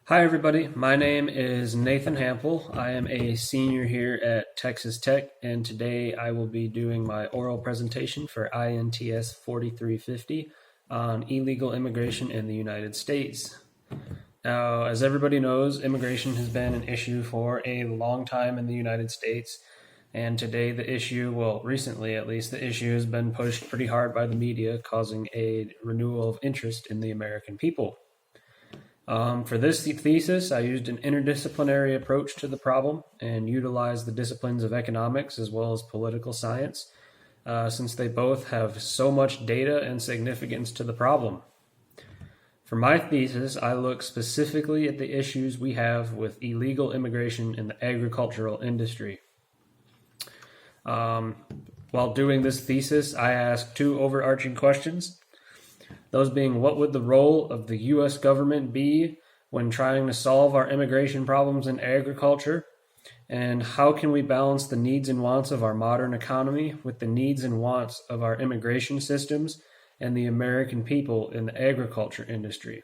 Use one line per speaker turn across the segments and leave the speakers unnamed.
Hi, everybody. My name is Nathan Hampel. I am a senior here at Texas Tech, and today I will be doing my oral presentation for INTS 4350 on illegal immigration in the United States. Now, as everybody knows, immigration has been an issue for a long time in the United States, and today the issue, well, recently at least, the issue has been pushed pretty hard by the media, causing a renewal of interest in the American people. For this thesis, I used an interdisciplinary approach to the problem and utilized the disciplines of economics as well as political science, since they both have so much data and significance to the problem. For my thesis, I look specifically at the issues we have with illegal immigration in the agricultural industry. While doing this thesis, I asked two overarching questions. Those being, what would the role of the U.S. government be when trying to solve our immigration problems in agriculture? And how can we balance the needs and wants of our modern economy with the needs and wants of our immigration systems and the American people in the agriculture industry?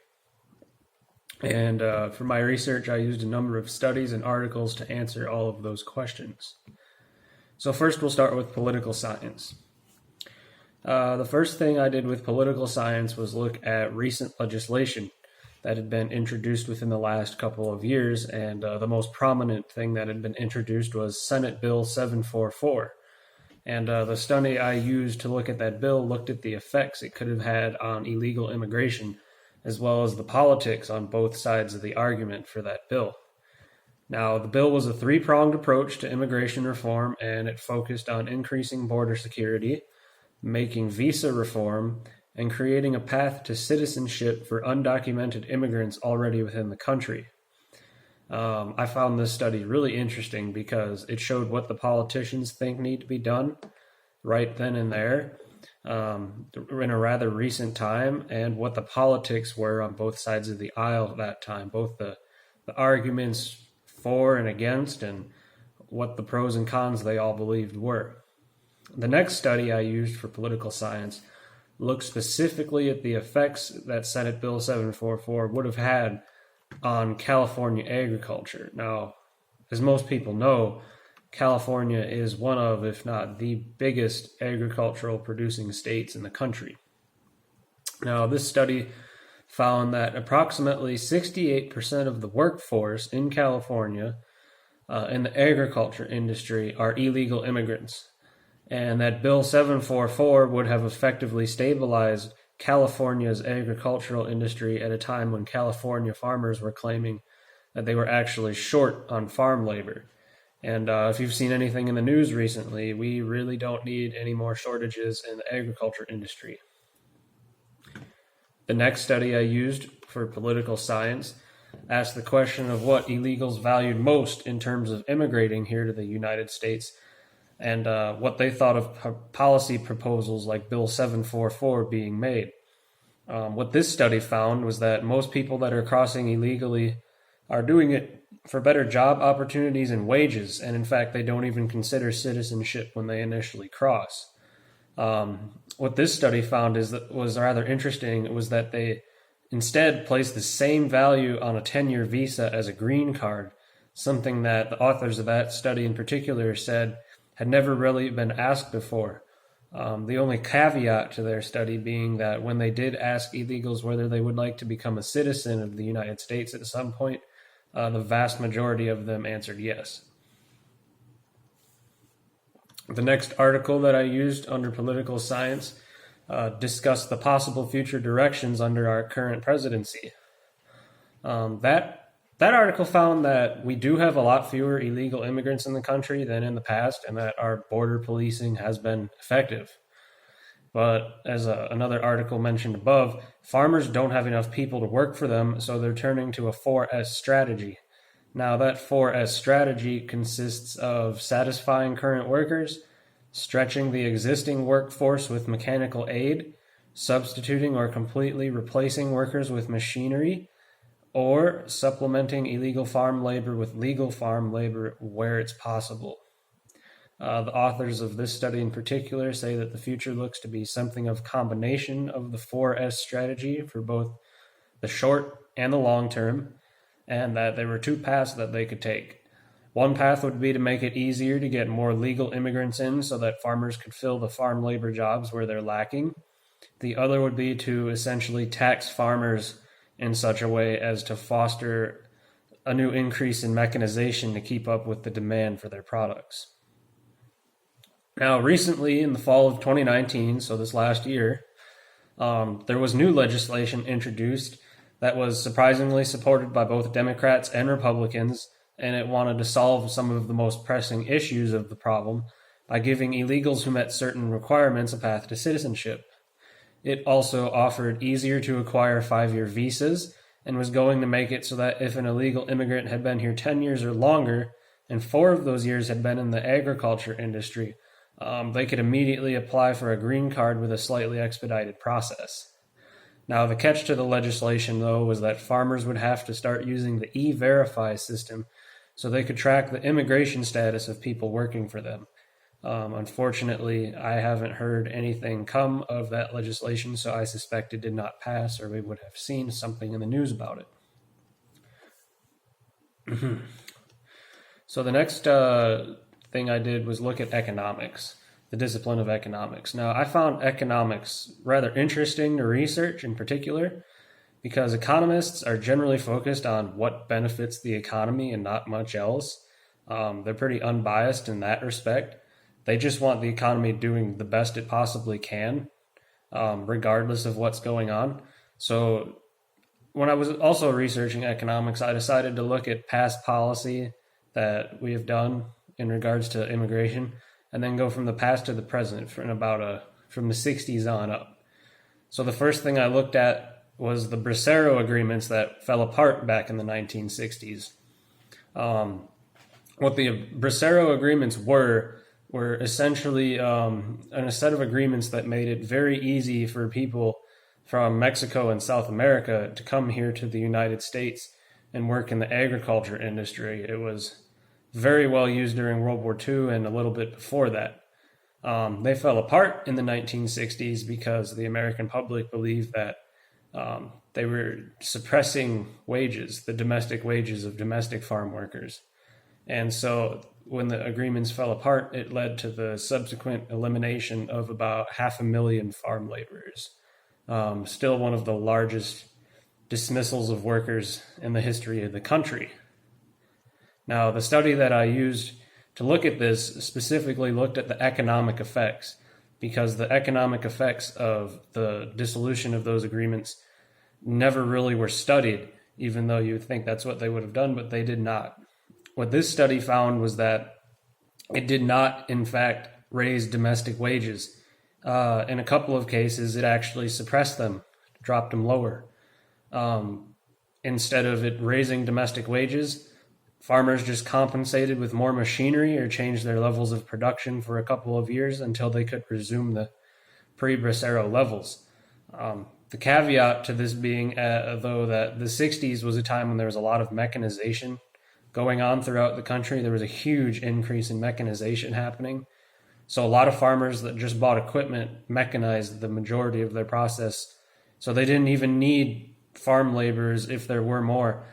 And for my research, I used a number of studies and articles to answer all of those questions. So first, we'll start with political science. The first thing I did with political science was look at recent legislation that had been introduced within the last couple of years, and the most prominent thing that had been introduced was Senate Bill 744. And the study I used to look at that bill looked at the effects it could have had on illegal immigration, as well as the politics on both sides of the argument for that bill. Now, the bill was a three-pronged approach to immigration reform, and it focused on increasing border security, making visa reform, and creating a path to citizenship for undocumented immigrants already within the country. I found this study really interesting because it showed what the politicians think need to be done right then and there in a rather recent time, and what the politics were on both sides of the aisle at that time, both the arguments for and against, and what the pros and cons they all believed were. The next study I used for political science looked specifically at the effects that Senate Bill 744 would have had on California agriculture. Now, as most people know, California is one of, if not the biggest agricultural producing states in the country. Now, this study found that approximately 68% of the workforce in California in the agriculture industry are illegal immigrants, and that Bill 744 would have effectively stabilized California's agricultural industry at a time when California farmers were claiming that they were actually short on farm labor. And if you've seen anything in the news recently, we really don't need any more shortages in the agriculture industry. The next study I used for political science asked the question of what illegals valued most in terms of immigrating here to the United States, and what they thought of policy proposals like Bill 744 being made. What this study found was that most people that are crossing illegally are doing it for better job opportunities and wages, and in fact, they don't even consider citizenship when they initially cross. What this study found was rather interesting was that they instead placed the same value on a 10-year visa as a green card, something that the authors of that study in particular said had never really been asked before. The only caveat to their study being that when they did ask illegals whether they would like to become a citizen of the United States at some point, the vast majority of them answered yes. The next article that I used under political science discussed the possible future directions under our current presidency. That article found that we do have a lot fewer illegal immigrants in the country than in the past, and that our border policing has been effective. But as another article mentioned above, farmers don't have enough people to work for them, so they're turning to a 4S strategy. Now, that 4S strategy consists of satisfying current workers, stretching the existing workforce with mechanical aid, substituting or completely replacing workers with machinery, or supplementing illegal farm labor with legal farm labor where it's possible. The authors of this study in particular say that the future looks to be something of combination of the 4S strategy for both the short and the long term, and that there were two paths that they could take. One path would be to make it easier to get more legal immigrants in so that farmers could fill the farm labor jobs where they're lacking. The other would be to essentially tax farmers in such a way as to foster a new increase in mechanization to keep up with the demand for their products. Now, recently, in the fall of 2019, so this last year, there was new legislation introduced that was surprisingly supported by both Democrats and Republicans, and it wanted to solve some of the most pressing issues of the problem by giving illegals who met certain requirements a path to citizenship. It also offered easier to acquire 5-year visas and was going to make it so that if an illegal immigrant had been here 10 years or longer, and 4 of those years had been in the agriculture industry, they could immediately apply for a green card with a slightly expedited process. Now, the catch to the legislation, though, was that farmers would have to start using the E-Verify system so they could track the immigration status of people working for them. Unfortunately, I haven't heard anything come of that legislation, so I suspect it did not pass, or we would have seen something in the news about it. So the next thing I did was look at economics, the discipline of economics. Now, I found economics rather interesting to research in particular because economists are generally focused on what benefits the economy and not much else. They're pretty unbiased in that respect. They just want the economy doing the best it possibly can, regardless of what's going on. So when I was also researching economics, I decided to look at past policy that we have done in regards to immigration, and then go from the past to the present from the 60s on up. So the first thing I looked at was the Bracero agreements that fell apart back in the 1960s. What the Bracero agreements were essentially a set of agreements that made it very easy for people from Mexico and South America to come here to the United States and work in the agriculture industry. It was very well used during World War II and a little bit before that. They fell apart in the 1960s because the American public believed that they were suppressing wages, the domestic wages of domestic farm workers. And so when the agreements fell apart, it led to the subsequent elimination of about 500,000 farm laborers. Still one of the largest dismissals of workers in the history of the country. Now, the study that I used to look at this specifically looked at the economic effects, because the economic effects of the dissolution of those agreements never really were studied, even though you would think that's what they would have done, but they did not. What this study found was that it did not, in fact, raise domestic wages. In a couple of cases, it actually suppressed them, dropped them lower. Instead of it raising domestic wages, farmers just compensated with more machinery or changed their levels of production for a couple of years until they could resume the pre-Bracero levels. The caveat to this being, though, that the 60s was a time when there was a lot of mechanization going on throughout the country. There was a huge increase in mechanization happening. So a lot of farmers that just bought equipment mechanized the majority of their process. So they didn't even need farm laborers if there were more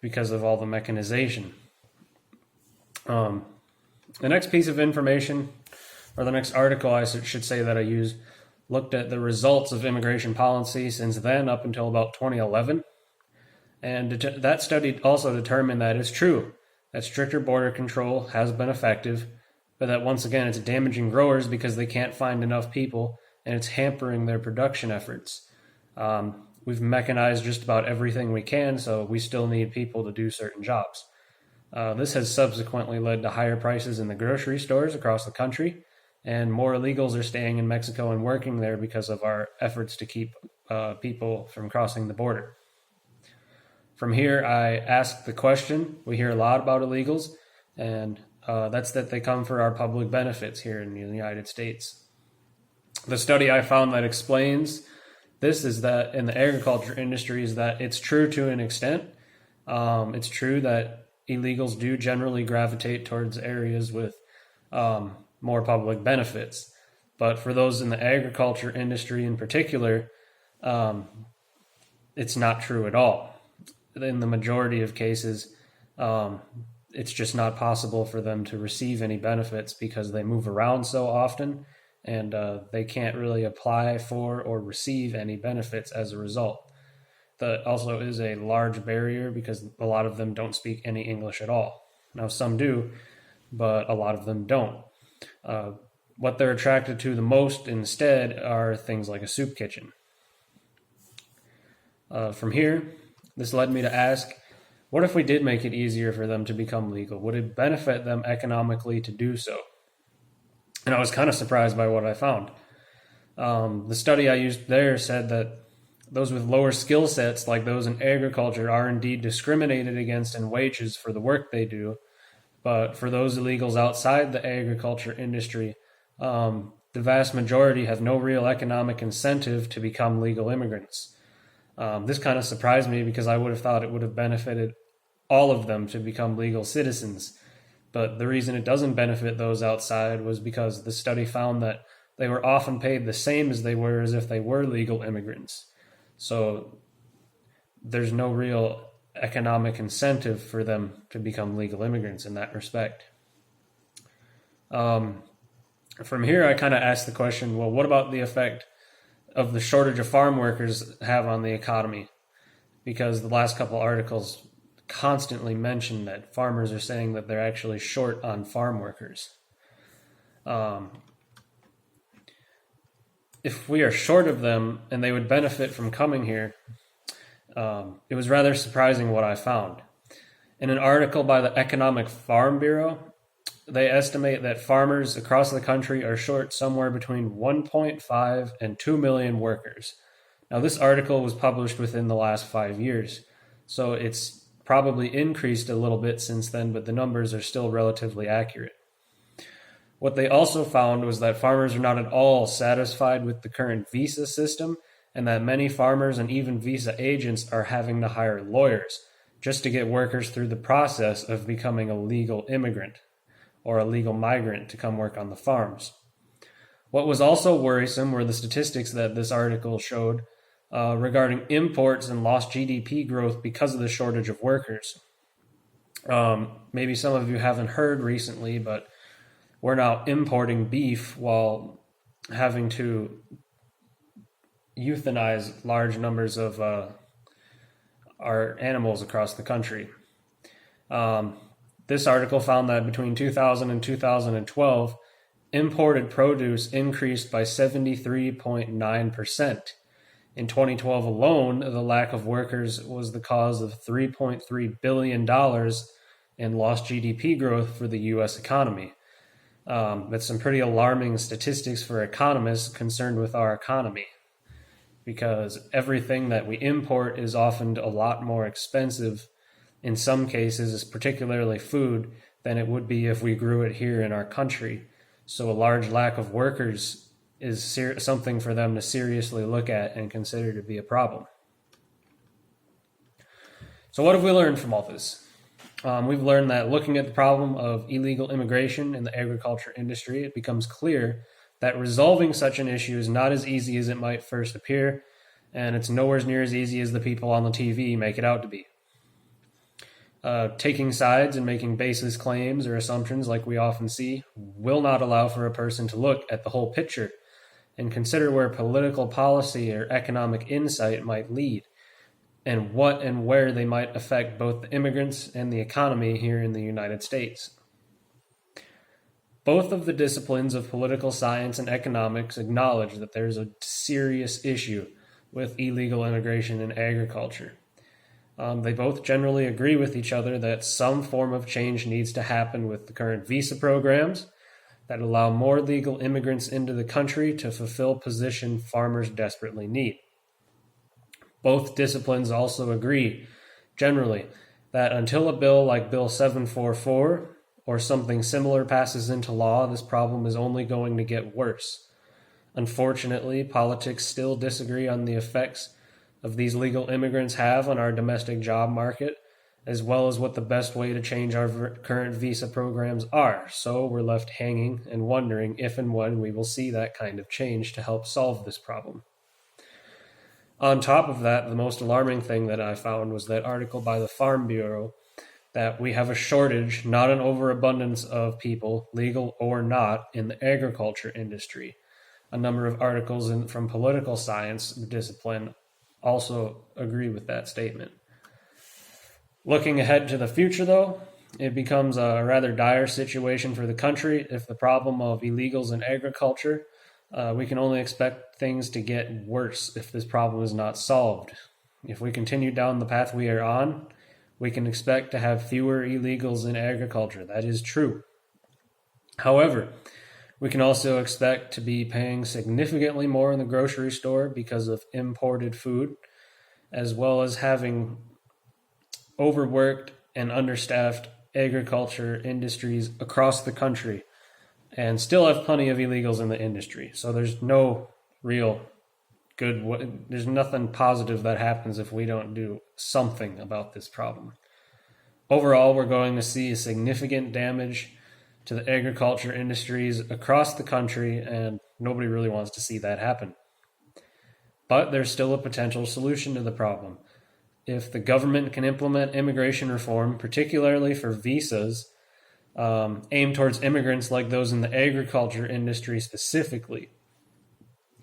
because of all the mechanization. The next piece of information, or the next article I should say that I used, looked at the results of immigration policy since then up until about 2011. And that study also determined that it's true that stricter border control has been effective, but that once again it's damaging growers because they can't find enough people and it's hampering their production efforts. We've mechanized just about everything we can, so we still need people to do certain jobs. This has subsequently led to higher prices in the grocery stores across the country, and more illegals are staying in Mexico and working there because of our efforts to keep people from crossing the border. From here, I ask the question, we hear a lot about illegals, and that's that they come for our public benefits here in the United States. The study I found that explains this is that in the agriculture industry is that it's true to an extent. It's true that illegals do generally gravitate towards areas with more public benefits. But for those in the agriculture industry in particular, it's not true at all. in the majority of cases, it's just not possible for them to receive any benefits because they move around so often, and they can't really apply for or receive any benefits as a result. That also is a large barrier because a lot of them don't speak any English at all. Now, some do, but a lot of them don't. What they're attracted to the most instead are things like a soup kitchen. From here, this led me to ask, what if we did make it easier for them to become legal? Would it benefit them economically to do so? And I was kind of surprised by what I found. The study I used there said that those with lower skill sets, like those in agriculture, are indeed discriminated against in wages for the work they do. But for those illegals outside the agriculture industry, the vast majority have no real economic incentive to become legal immigrants. This kind of surprised me because I would have thought it would have benefited all of them to become legal citizens. But the reason it doesn't benefit those outside was because the study found that they were often paid the same as they were as if they were legal immigrants. So there's no real economic incentive for them to become legal immigrants in that respect. From here, I kind of asked the question, well, what about the effect of the shortage of farm workers have on the economy? Because the last couple articles constantly mention that farmers are saying that they're actually short on farm workers. If we are short of them and they would benefit from coming here, it was rather surprising what I found. In an article by the Economic Farm Bureau, they estimate that farmers across the country are short somewhere between 1.5 and 2 million workers. Now, this article was published within the last 5 years, so it's probably increased a little bit since then, but the numbers are still relatively accurate. What they also found was that farmers are not at all satisfied with the current visa system, and that many farmers and even visa agents are having to hire lawyers just to get workers through the process of becoming a legal immigrant or a legal migrant to come work on the farms. What was also worrisome were the statistics that this article showed regarding imports and lost GDP growth because of the shortage of workers. Maybe some of you haven't heard recently, but we're now importing beef while having to euthanize large numbers of our animals across the country. This article found that between 2000 and 2012, imported produce increased by 73.9%. In 2012 alone, the lack of workers was the cause of $3.3 billion in lost GDP growth for the U.S. economy. That's some pretty alarming statistics for economists concerned with our economy, because everything that we import is often a lot more expensive, in some cases, particularly food, than it would be if we grew it here in our country. So a large lack of workers is something for them to seriously look at and consider to be a problem. So what have we learned from all this? We've learned that looking at the problem of illegal immigration in the agriculture industry, it becomes clear that resolving such an issue is not as easy as it might first appear, and it's nowhere near as easy as the people on the TV make it out to be. Taking sides and making baseless claims or assumptions like we often see will not allow for a person to look at the whole picture and consider where political policy or economic insight might lead, and what and where they might affect both the immigrants and the economy here in the United States. Both of the disciplines of political science and economics acknowledge that there's a serious issue with illegal immigration in agriculture. They both generally agree with each other that some form of change needs to happen with the current visa programs that allow more legal immigrants into the country to fulfill position farmers desperately need. Both disciplines also agree, generally, that until a bill like Bill 744 or something similar passes into law, this problem is only going to get worse. Unfortunately, politics still disagree on the effects of these legal immigrants have on our domestic job market, as well as what the best way to change our current visa programs are. So we're left hanging and wondering if and when we will see that kind of change to help solve this problem. On top of that, the most alarming thing that I found was that article by the Farm Bureau that we have a shortage, not an overabundance of people, legal or not, in the agriculture industry. A number of articles from political science discipline also agree with that statement. Looking ahead to the future, though, it becomes a rather dire situation for the country if the problem of illegals in agriculture. We can only expect things to get worse if this problem is not solved. If we continue down the path we are on, we can expect to have fewer illegals in agriculture. That is true. However, we can also expect to be paying significantly more in the grocery store because of imported food, as well as having overworked and understaffed agriculture industries across the country, and still have plenty of illegals in the industry. So there's no real there's nothing positive that happens if we don't do something about this problem. Overall, we're going to see significant damage to the agriculture industries across the country, and nobody really wants to see that happen. But there's still a potential solution to the problem. If the government can implement immigration reform, particularly for visas, aimed towards immigrants like those in the agriculture industry specifically,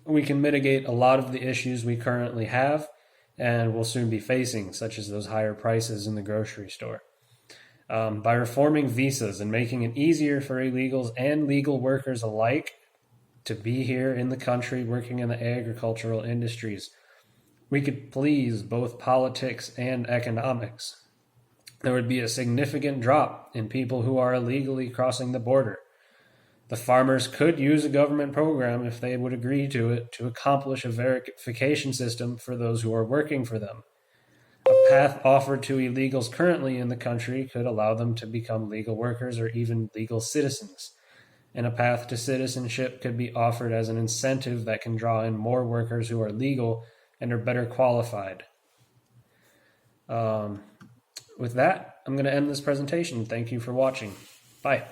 we can mitigate a lot of the issues we currently have and will soon be facing, such as those higher prices in the grocery store. By reforming visas and making it easier for illegals and legal workers alike to be here in the country working in the agricultural industries, we could please both politics and economics. There would be a significant drop in people who are illegally crossing the border. The farmers could use a government program, if they would agree to it, to accomplish a verification system for those who are working for them. A path offered to illegals currently in the country could allow them to become legal workers or even legal citizens. And a path to citizenship could be offered as an incentive that can draw in more workers who are legal and are better qualified. With that, I'm going to end this presentation. Thank you for watching. Bye.